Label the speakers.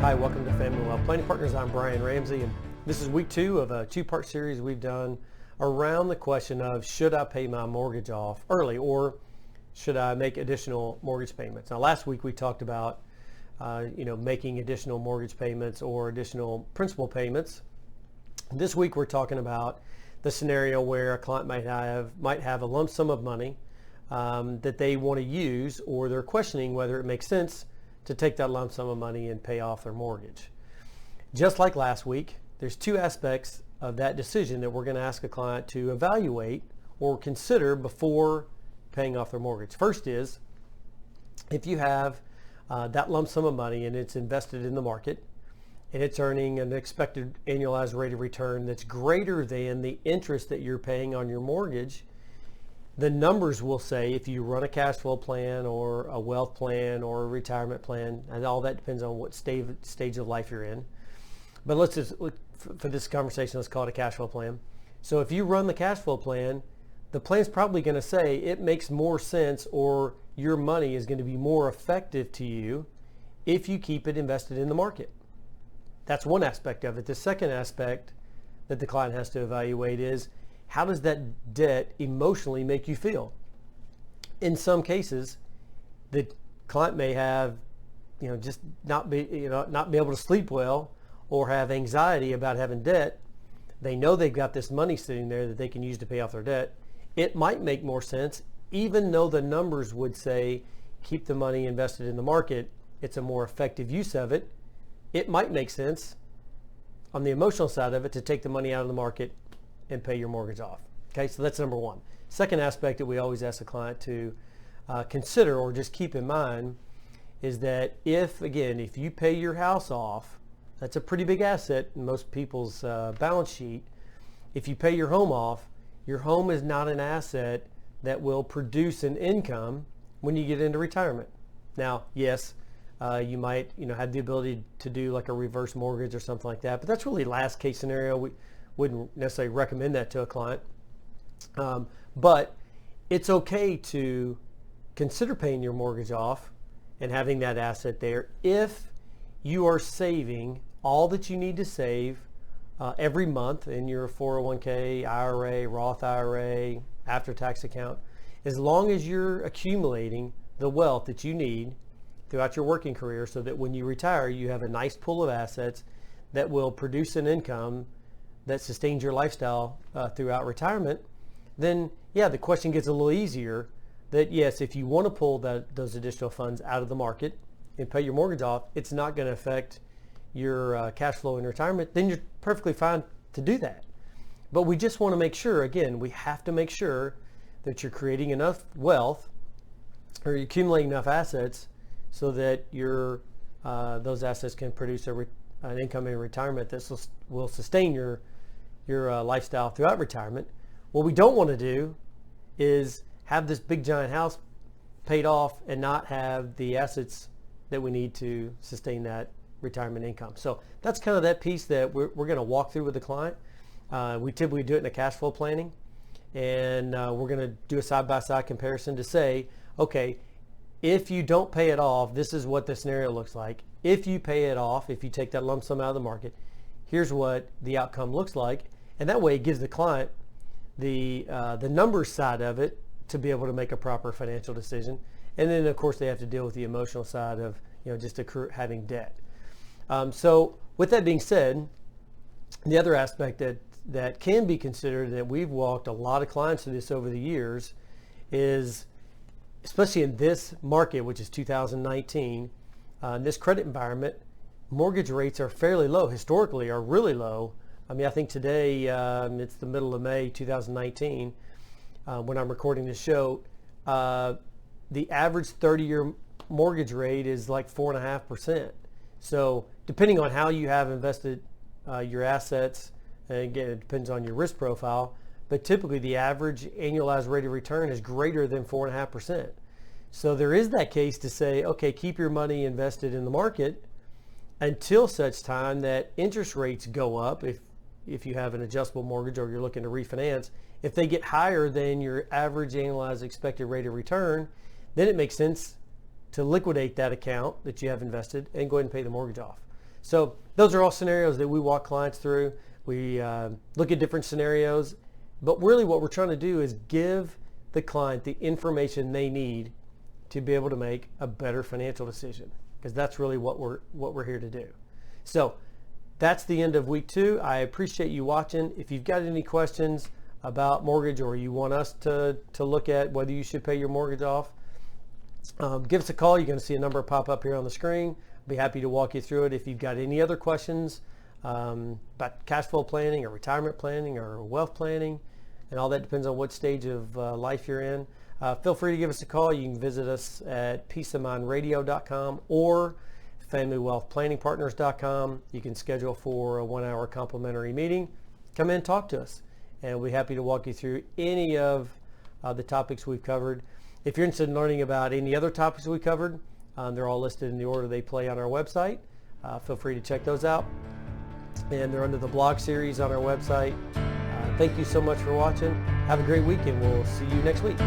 Speaker 1: Hi, welcome to Family Wealth Planning Partners. I'm Brian Ramsey, and this is week 2 of a 2-part series we've done around the question of should I pay my mortgage off early or should I make additional mortgage payments? Now, last week we talked about making additional mortgage payments or additional principal payments. This week we're talking about the scenario where a client might have a lump sum of money that they want to use, or they're questioning whether it makes sense to take that lump sum of money and pay off their mortgage. Just like last week, there's 2 aspects of that decision that we're going to ask a client to evaluate or consider before paying off their mortgage. First is, if you have that lump sum of money and it's invested in the market and it's earning an expected annualized rate of return that's greater than the interest that you're paying on your mortgage, the numbers will say, if you run a cash flow plan or a wealth plan or a retirement plan, and all that depends on what stage of life you're in. But let's just, for this conversation, let's call it a cash flow plan. So if you run the cash flow plan, the plan's probably going to say it makes more sense, or your money is going to be more effective to you if you keep it invested in the market. That's one aspect of it. The second aspect that the client has to evaluate is, how does that debt emotionally make you feel? In some cases, the client may have, just not be able to sleep well or have anxiety about having debt. They know they've got this money sitting there that they can use to pay off their debt. It might make more sense, even though the numbers would say keep the money invested in the market. It's a more effective use of it. It might make sense on the emotional side of it to take the money out of the market and pay your mortgage off. Okay, so that's number one. Second aspect that we always ask the client to consider or just keep in mind is that if you pay your house off, that's a pretty big asset in most people's balance sheet. If you pay your home off, your home is not an asset that will produce an income when you get into retirement. Now, yes, you might have the ability to do like a reverse mortgage or something like that, but that's really last case scenario. We wouldn't necessarily recommend that to a client. But it's okay to consider paying your mortgage off and having that asset there if you are saving all that you need to save every month in your 401k, IRA, Roth IRA, after-tax account, as long as you're accumulating the wealth that you need throughout your working career, so that when you retire, you have a nice pool of assets that will produce an income that sustains your lifestyle throughout retirement. Then the question gets a little easier, that yes, if you want to pull those additional funds out of the market and pay your mortgage off, it's not going to affect your cash flow in retirement, then you're perfectly fine to do that. But we just want to make sure, again, we have to make sure that you're creating enough wealth or you're accumulating enough assets so that those assets can produce an income in retirement that will sustain your lifestyle throughout retirement. What we don't want to do is have this big giant house paid off and not have the assets that we need to sustain that retirement income. So that's kind of that piece that we're going to walk through with the client. We typically do it in a cash flow planning, and we're going to do a side-by-side comparison to say, okay, if you don't pay it off, this is what the scenario looks like. If you pay it off, if you take that lump sum out of the market, here's what the outcome looks like. And that way it gives the client the numbers side of it to be able to make a proper financial decision. And then of course they have to deal with the emotional side of just having debt. So with that being said, the other aspect that can be considered, that we've walked a lot of clients through this over the years, is especially in this market, which is 2019, in this credit environment, mortgage rates are fairly low, historically are really low. I mean, I think today, it's the middle of May 2019, when I'm recording this show, the average 30-year mortgage rate is like 4.5%. So depending on how you have invested your assets, and again, it depends on your risk profile, but typically the average annualized rate of return is greater than 4.5%. So there is that case to say, okay, keep your money invested in the market until such time that interest rates go up. If you have an adjustable mortgage or you're looking to refinance, if they get higher than your average annualized expected rate of return, then it makes sense to liquidate that account that you have invested and go ahead and pay the mortgage off. So those are all scenarios that we walk clients through. We look at different scenarios, but really what we're trying to do is give the client the information they need to be able to make a better financial decision, because that's really what we're here to do. So that's the end of week 2. I appreciate you watching. If you've got any questions about mortgage, or you want us to look at whether you should pay your mortgage off, give us a call. You're going to see a number pop up here on the screen. I'll be happy to walk you through it. If you've got any other questions about cash flow planning or retirement planning or wealth planning, and all that depends on what stage of life you're in, feel free to give us a call. You can visit us at peaceofmindradio.com or familywealthplanningpartners.com. You can schedule for a 1-hour complimentary meeting. Come in and talk to us, and we'll be happy to walk you through any of the topics we've covered. If you're interested in learning about any other topics we covered, they're all listed in the order they play on our website. Feel free to check those out. And they're under the blog series on our website. Thank you so much for watching. Have a great week, and we'll see you next week.